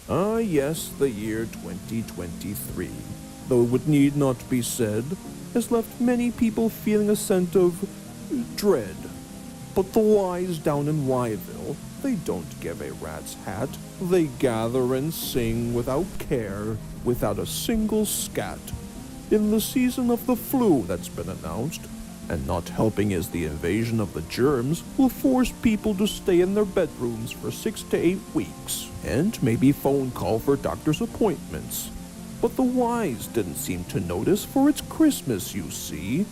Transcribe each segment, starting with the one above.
Ah, yes, the year 2023, though it would need not be said, has left many people feeling a sense of dread. But the wise down in Wyville, they don't give a rat's hat. They gather and sing without care, without a single scat. In the season of the flu that's been announced, and not helping is the invasion of the germs, will force people to stay in their bedrooms for 6 to 8 weeks, and maybe phone call for doctor's appointments. But the wise didn't seem to notice, for it's Christmas, you see.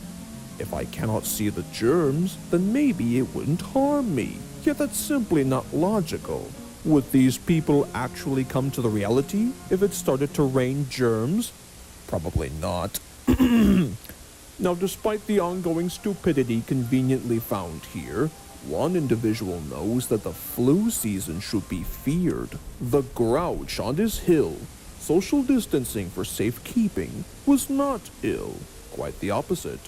If I cannot see the germs, then maybe it wouldn't harm me. Yet that's simply not logical. Would these people actually come to the reality if it started to rain germs? Probably not. Now, despite the ongoing stupidity conveniently found here, one individual knows that the flu season should be feared. The grouch on his hill, social distancing for safekeeping, was not ill. Quite the opposite.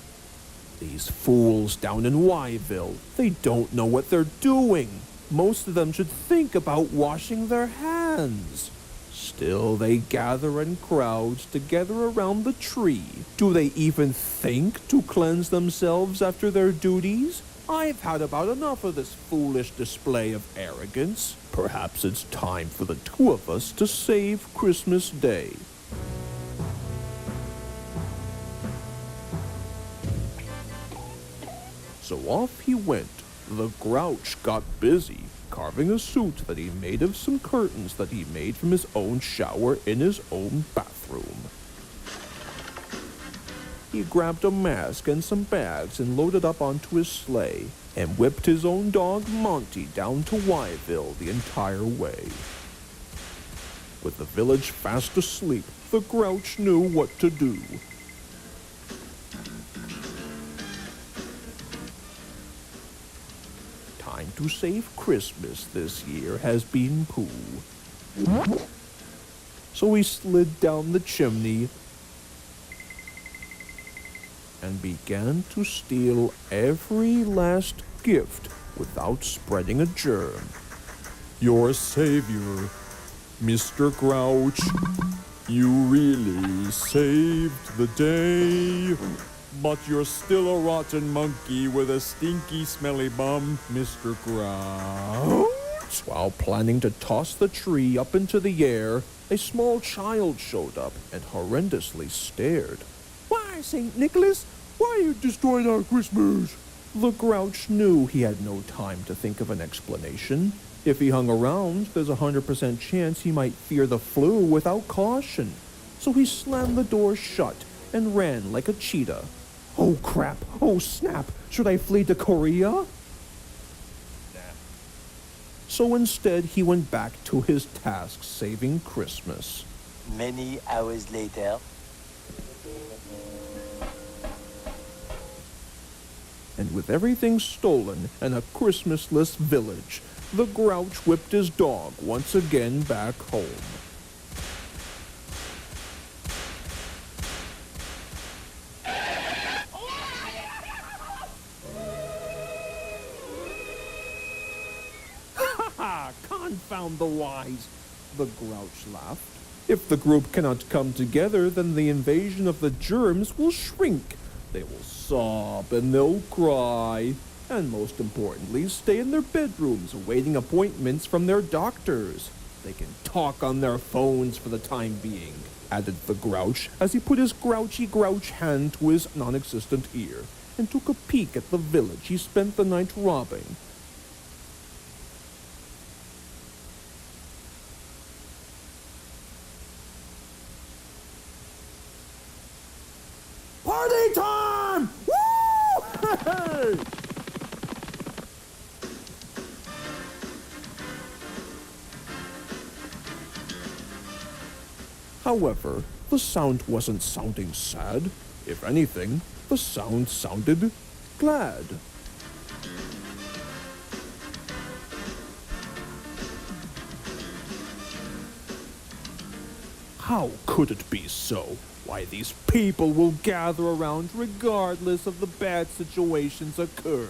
These fools down in Wyville, they don't know what they're doing. Most of them should think about washing their hands. Still, they gather in crowds together around the tree. Do they even think to cleanse themselves after their duties? I've had about enough of this foolish display of arrogance. Perhaps it's time for the two of us to save Christmas Day. So off he went. The grouch got busy, carving a suit that he made of some curtains that he made from his own shower in his own bathroom. He grabbed a mask and some bags and loaded up onto his sleigh, and whipped his own dog Monty down to Wyville the entire way. With the village fast asleep, the grouch knew what to do. Time to save Christmas this year has been poo. So he slid down the chimney and began to steal every last gift without spreading a germ. Your savior, Mr. Grouch, you really saved the day. But you're still a rotten monkey with a stinky, smelly bum, Mr. Grouch. While planning to toss the tree up into the air, a small child showed up and horrendously stared. Why, St. Nicholas, why are you destroying our Christmas? The grouch knew he had no time to think of an explanation. If he hung around, there's a 100% chance he might fear the flu without caution. So he slammed the door shut and ran like a cheetah. Oh crap! Oh snap! Should I flee to Korea? Nah. So instead, he went back to his task saving Christmas. Many hours later. And with everything stolen and a Christmasless village, the grouch whipped his dog once again back home. Confound the wise, the grouch laughed. If the group cannot come together, then the invasion of the germs will shrink. They will sob and they'll cry, and most importantly, stay in their bedrooms awaiting appointments from their doctors. They can talk on their phones for the time being, added the grouch as he put his grouchy grouch hand to his non-existent ear and took a peek at the village he spent the night robbing. Party time! Woo! Hey! However, the sound wasn't sounding sad. If anything, the sound sounded glad. How could it be so? Why, these people will gather around regardless of the bad situations occurred.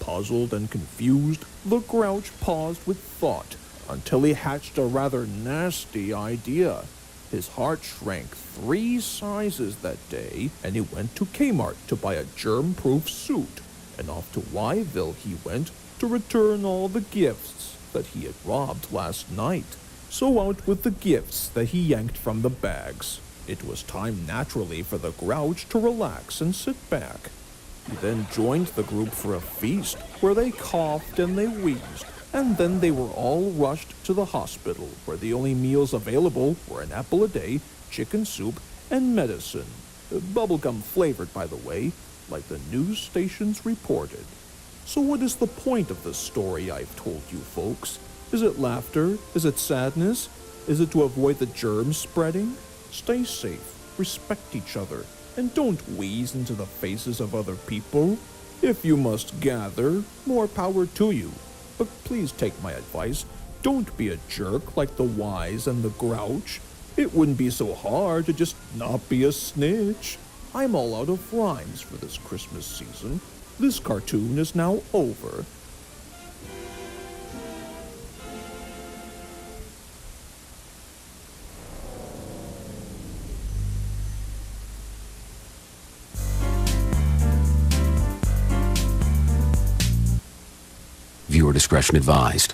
Puzzled and confused, the grouch paused with thought until he hatched a rather nasty idea. His heart shrank 3 sizes that day, and he went to Kmart to buy a germ-proof suit, and off to Yville he went to return all the gifts that he had robbed last night. So out with the gifts that he yanked from the bags. It was time naturally for the Grouch to relax and sit back. He then joined the group for a feast where they coughed and they wheezed, and then they were all rushed to the hospital where the only meals available were an apple a day, chicken soup, and medicine. Bubblegum flavored, by the way, like the news stations reported. So what is the point of this story I've told you folks? Is it laughter? Is it sadness? Is it to avoid the germs spreading? Stay safe, respect each other, and don't wheeze into the faces of other people. If you must gather, more power to you. But please take my advice. Don't be a jerk like the Wise and the Grouch. It wouldn't be so hard to just not be a snitch. I'm all out of rhymes for this Christmas season. This cartoon is now over. Viewer discretion advised.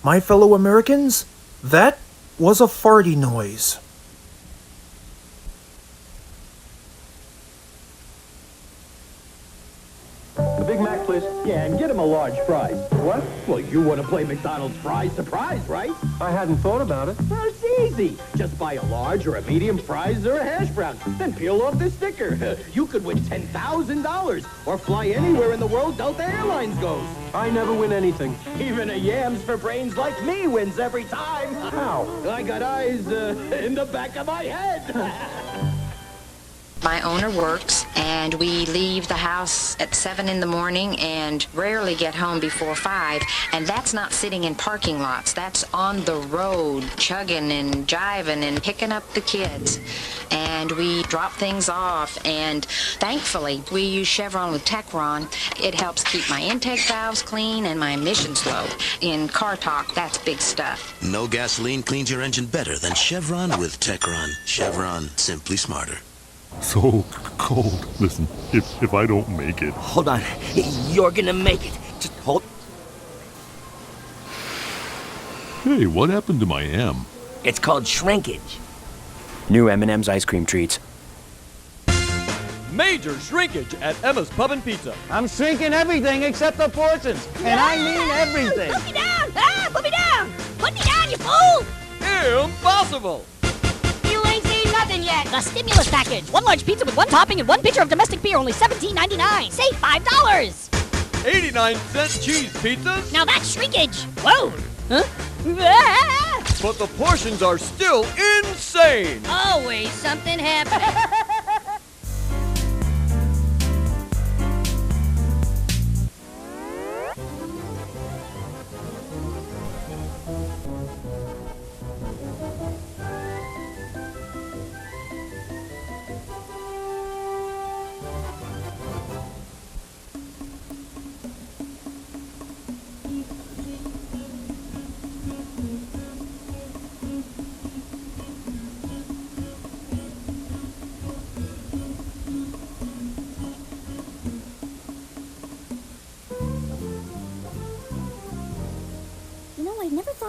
My fellow Americans, that was a farty noise. A Big Mac, please. Yeah, and get him a large fries. What? Well, you want to play McDonald's fries surprise, right? I hadn't thought about it. Well, it's easy. Just buy a large or a medium fries or a hash brown. Then peel off the sticker. You could win $10,000 or fly anywhere in the world Delta Airlines goes. I never win anything. Even a yams for brains like me wins every time. How? I got eyes in the back of my head. My owner works, and we leave the house at 7 in the morning and rarely get home before 5, and that's not sitting in parking lots. That's on the road, chugging and jiving and picking up the kids. And we drop things off, and thankfully, we use Chevron with Techron. It helps keep my intake valves clean and my emissions low. In car talk, that's big stuff. No gasoline cleans your engine better than Chevron with Techron. Chevron, simply smarter. So cold. Listen, if I don't make it... Hold on. You're gonna make it. Just hold... Hey, what happened to my M? It's called shrinkage. New M&M's ice cream treats. Major shrinkage at Emma's Pub and Pizza. I'm shrinking everything except the portions. And I mean everything. Put me down! Ah, put me down! Put me down, you fool! Impossible! You ain't seen nothing yet. The stimulus package. 1 large pizza with 1 topping and 1 pitcher of domestic beer, only $17.99. Save $5. 89-cent cheese pizzas. Now that's shrinkage. Whoa. Huh? But the portions are still insane. Always something happening.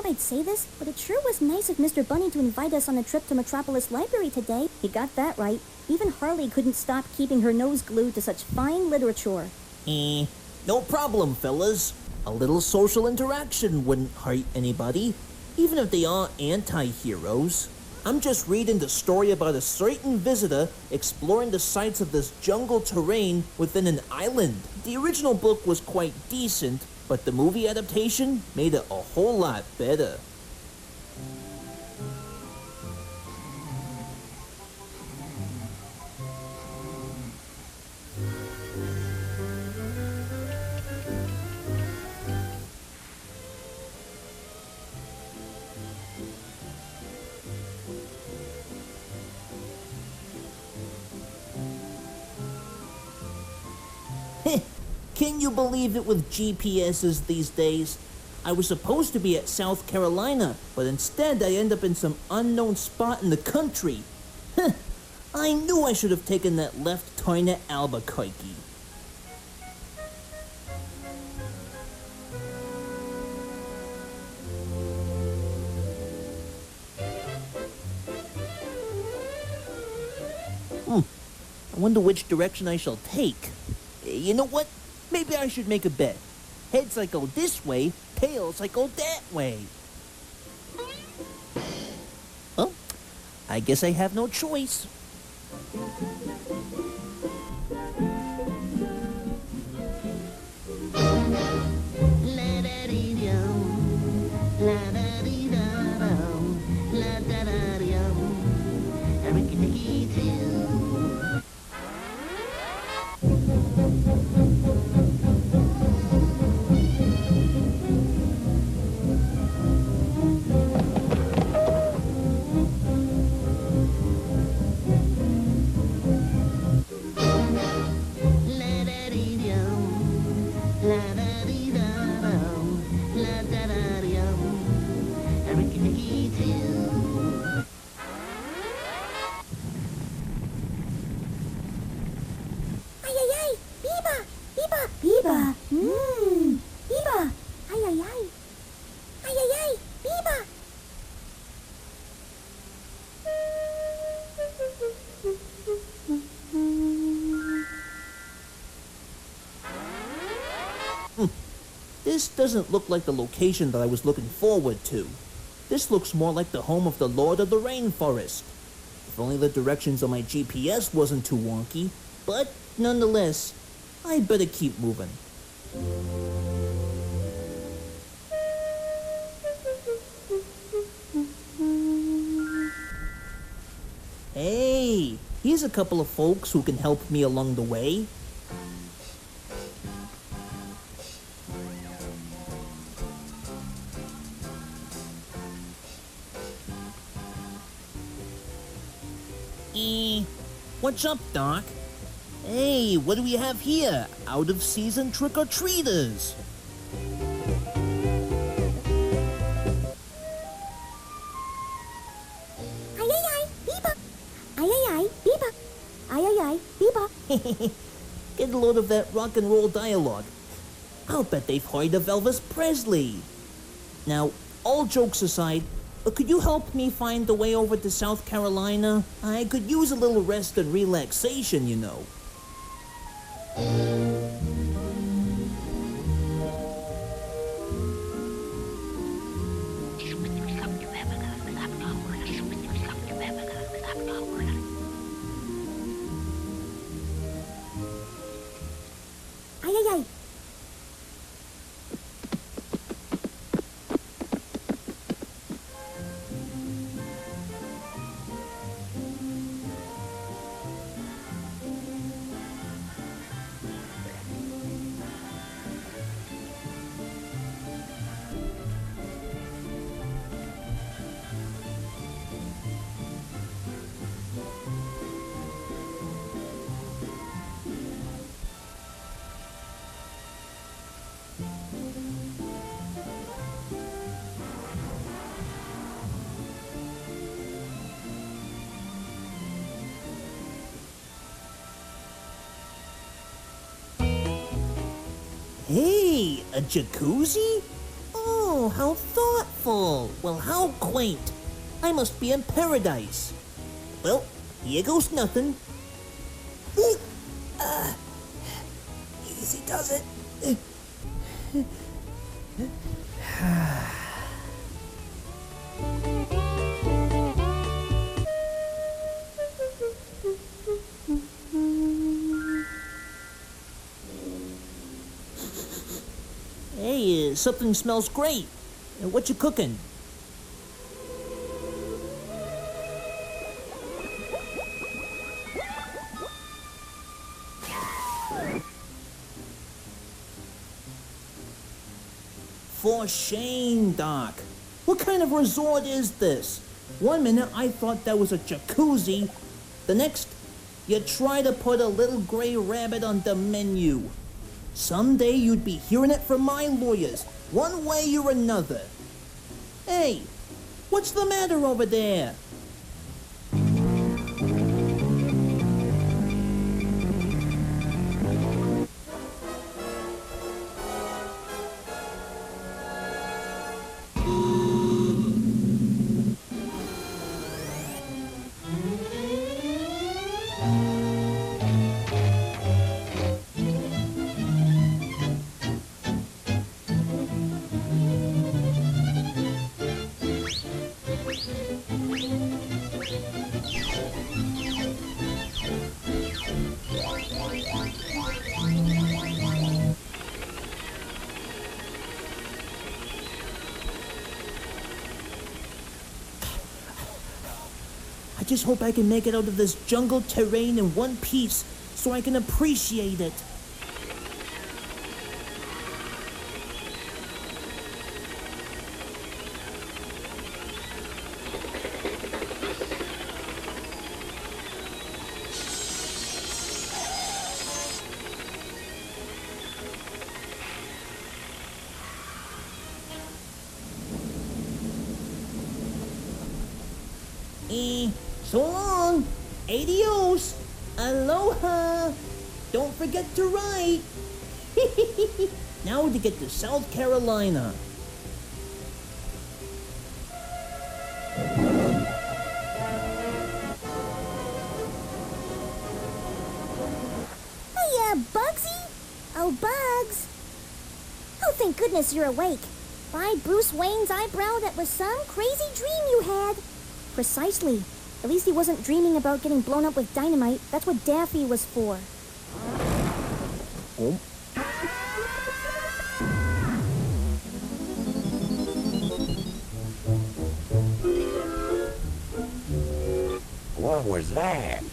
thought I'd say this, but it sure was nice of Mr. Bunny to invite us on a trip to Metropolis Library today. He got that right. Even Harley couldn't stop keeping her nose glued to such fine literature. No problem, fellas. A little social interaction wouldn't hurt anybody, even if they are anti-heroes. I'm just reading the story about a certain visitor exploring the sights of this jungle terrain within an island. The original book was quite decent, but the movie adaptation made it a whole lot better. Can you believe it with GPSs these days? I was supposed to be at South Carolina, but instead I end up in some unknown spot in the country. I knew I should have taken that left turn at Albuquerque. I wonder which direction I shall take. You know what? Maybe I should make a bet. Heads I go this way, tails I go that way. Well, I guess I have no choice. This doesn't look like the location that I was looking forward to. This looks more like the home of the Lord of the Rainforest. If only the directions on my GPS wasn't too wonky, but nonetheless, I'd better keep moving. Hey, here's a couple of folks who can help me along the way. What's up, Doc? Hey, what do we have here? Out-of-season trick-or-treaters. Get a load of that rock and roll dialogue. I'll bet they've heard of Elvis Presley. Now, all jokes aside, could you help me find the way over to South Carolina? I could use a little rest and relaxation, you know. Hey, a jacuzzi? Oh, how thoughtful. waterfall. Well, how quaint. I must be in paradise. Well, here goes nothing. Easy does it. Hey, something smells great. What you cooking? For shame, Doc. What kind of resort is this? One minute I thought that was a jacuzzi. The next, you try to put a little gray rabbit on the menu. Someday you'd be hearing it from my lawyers, one way or another. Hey, what's the matter over there? I just hope I can make it out of this jungle terrain in one piece so I can appreciate it. So long. Adios. Aloha. Don't forget to write. Now to get to South Carolina. Hiya, Bugsy. Oh, Bugs. Oh, thank goodness you're awake. By Bruce Wayne's eyebrow, that was some crazy dream you had. Precisely. At least he wasn't dreaming about getting blown up with dynamite. That's what Daffy was for. Oh. What was that?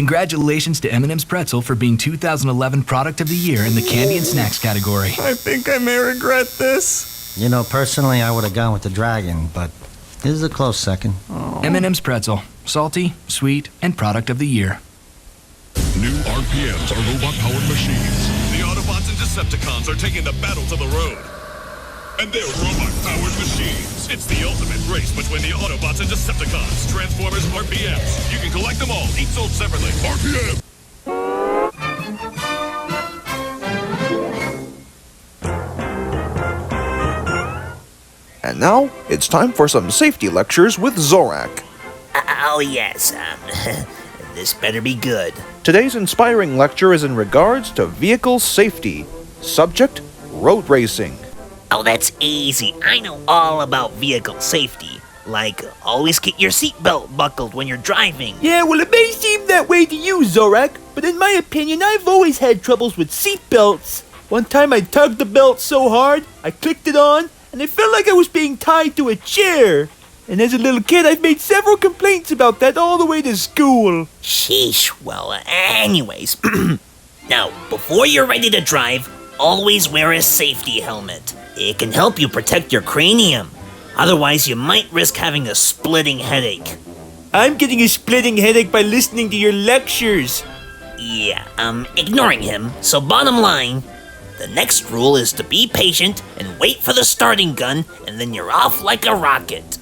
Congratulations to M&M's Pretzel for being 2011 Product of the Year in the Candy and Snacks category. I think I may regret this. You know, personally, I would have gone with the dragon, but this is a close second. M&M's Pretzel. Salty, sweet, and Product of the Year. New RPMs are robot-powered machines. The Autobots and Decepticons are taking the battle to the road. And they're robot-powered machines. It's the ultimate race between the Autobots and Decepticons. Transformers, RPMs. You can collect them all, each sold separately. RPM! And now, it's time for some safety lectures with Zorak. Oh, yes, this better be good. Today's inspiring lecture is in regards to vehicle safety. Subject, road racing. Oh, that's easy. I know all about vehicle safety. Like, always get your seatbelt buckled when you're driving. Yeah, well, it may seem that way to you, Zorak, but in my opinion, I've always had troubles with seatbelts. One time I tugged the belt so hard, I clicked it on, and I felt like I was being tied to a chair. And as a little kid, I've made several complaints about that all the way to school. Sheesh. Well, anyways. Now, before you're ready to drive, always wear a safety helmet. It can help you protect your cranium. Otherwise, you might risk having a splitting headache. I'm getting a splitting headache by listening to your lectures. Yeah, I'm ignoring him. So bottom line, the next rule is to be patient and wait for the starting gun, and then you're off like a rocket.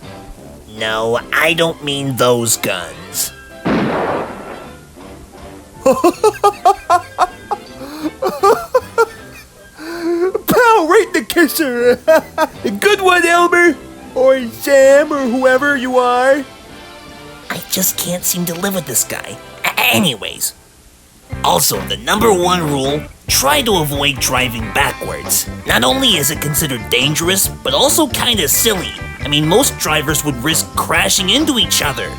No, I don't mean those guns. Pow, right in the kisser. Good one, Elmer. Or Sam, or whoever you are. I just can't seem to live with this guy. Anyways. Also, the number one rule, try to avoid driving backwards. Not only is it considered dangerous, but also kinda silly. I mean, most drivers would risk crashing into each other.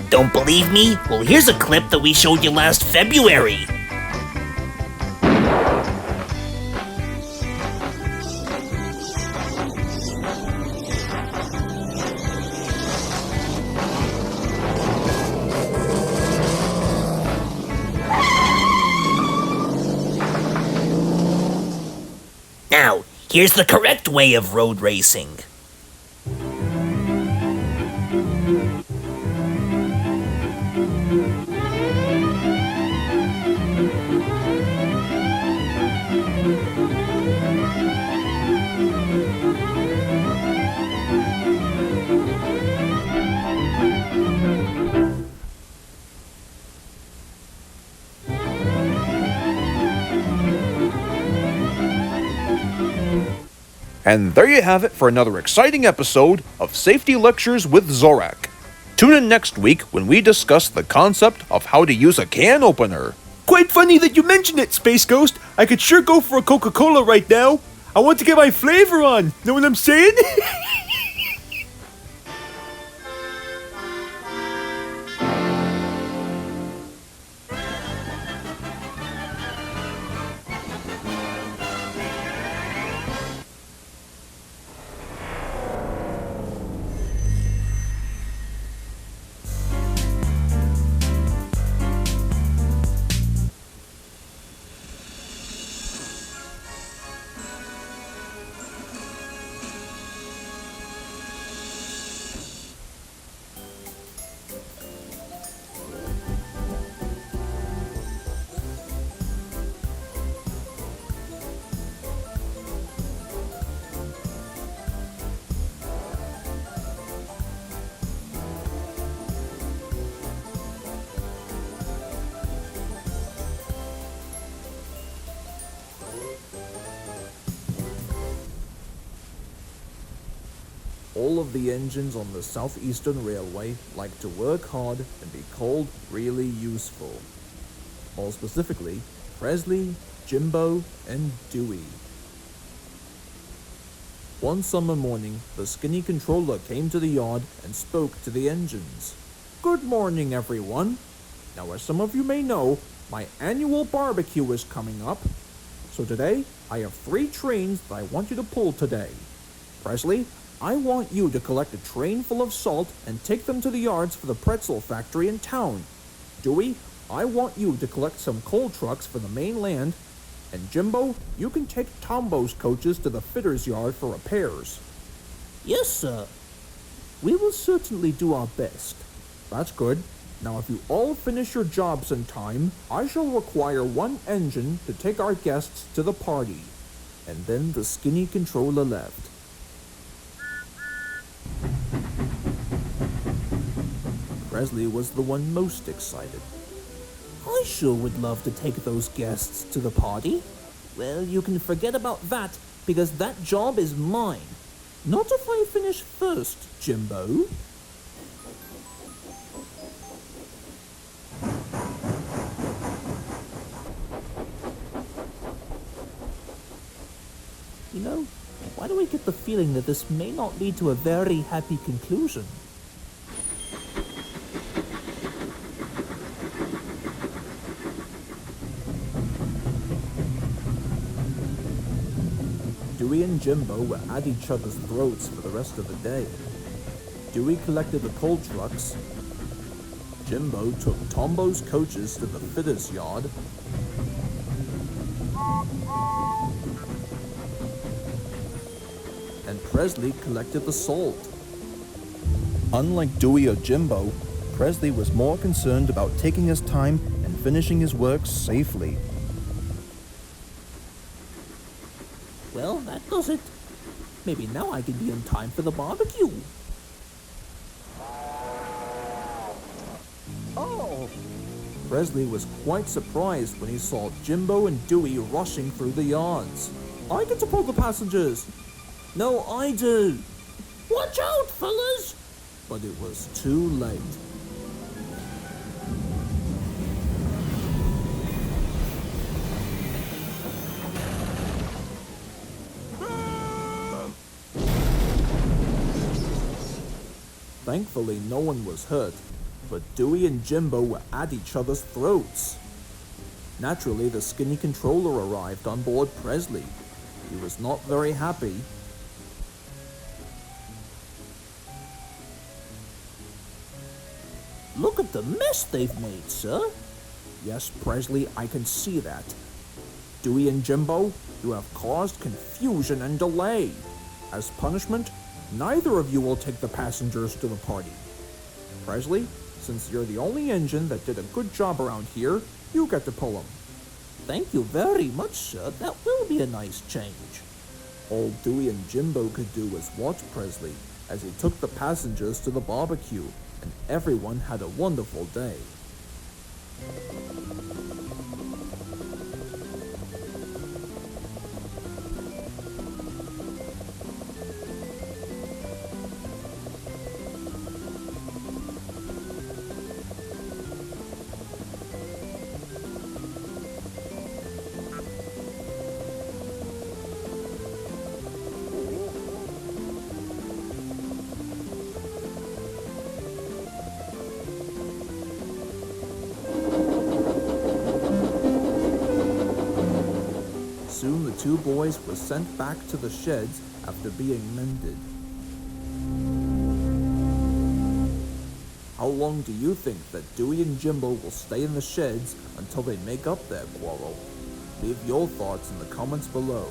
Don't believe me? Well, here's a clip that we showed you last February. Now, here's the correct way of road racing. And there you have it for another exciting episode of Safety Lectures with Zorak. Tune in next week when we discuss the concept of how to use a can opener. Quite funny that you mentioned it, Space Ghost. I could sure go for a Coca-Cola right now. I want to get my flavor on. Know what I'm saying? All of the engines on the Southeastern Railway like to work hard and be called really useful. More specifically, Presley, Jimbo, and Dewey. One summer morning, the skinny controller came to the yard and spoke to the engines. Good morning, everyone. Now, as some of you may know, my annual barbecue is coming up. So today, I have 3 trains that I want you to pull today. Presley, I want you to collect a train full of salt and take them to the yards for the pretzel factory in town. Dewey, I want you to collect some coal trucks for the main land, and Jimbo, you can take Tombo's coaches to the fitter's yard for repairs. Yes, sir. We will certainly do our best. That's good. Now if you all finish your jobs in time, I shall require one engine to take our guests to the party. And then the skinny controller left. Presley was the one most excited. I sure would love to take those guests to the party. Well, you can forget about that, because that job is mine. Not if I finish first, Jimbo. You know, why do I get the feeling that this may not lead to a very happy conclusion? Dewey and Jimbo were at each other's throats for the rest of the day. Dewey collected the coal trucks. Jimbo took Tombo's coaches to the fitter's yard. And Presley collected the salt. Unlike Dewey or Jimbo, Presley was more concerned about taking his time and finishing his work safely. Well, that does it. Maybe now I can be in time for the barbecue. Oh! Presley was quite surprised when he saw Jimbo and Dewey rushing through the yards. I get to pull the passengers! No, I do! Watch out, fellas! But it was too late. Thankfully, no one was hurt, but Dewey and Jimbo were at each other's throats. Naturally, the skinny controller arrived on board Presley. He was not very happy. Look at the mess they've made, sir. Yes, Presley, I can see that. Dewey and Jimbo, you have caused confusion and delay. As punishment, neither of you will take the passengers to the party. Presley, since you're the only engine that did a good job around here, you get to pull them. Thank you very much, sir. That will be a nice change. All Dewey and Jimbo could do was watch Presley as he took the passengers to the barbecue, and everyone had a wonderful day. Soon the two boys were sent back to the sheds after being mended. How long do you think that Dewey and Jimbo will stay in the sheds until they make up their quarrel? Leave your thoughts in the comments below.